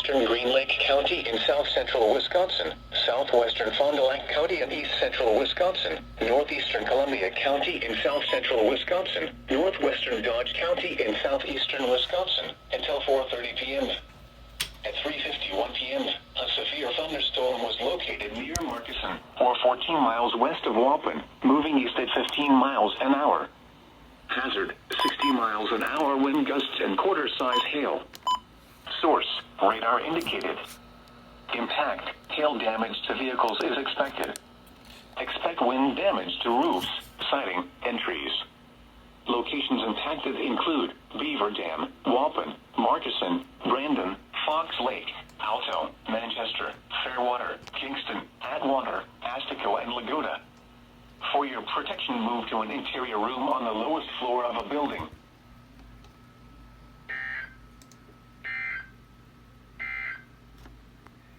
southeastern Green Lake County in south-central Wisconsin, southwestern Fond du Lac County in east-central Wisconsin, northeastern Columbia County in south-central Wisconsin, northwestern Dodge County in southeastern Wisconsin, until 4:30 p.m. At 3:51 p.m., a severe thunderstorm was located near Markeson, or 14 miles west of Waupun, moving east at 15 miles an hour. Hazard, 60 miles an hour wind gusts and quarter-size hail. Source, radar indicated. Impact, hail damage to vehicles is expected. Expect wind damage to roofs, siding, and trees. Locations impacted include Beaver Dam, Waupun, Markeson, Brandon, Fox Lake, Alto, Manchester, Fairwater, Kingston, Atwater, Astico, and Laguna. For your protection, move to an interior room on the lowest floor of a building.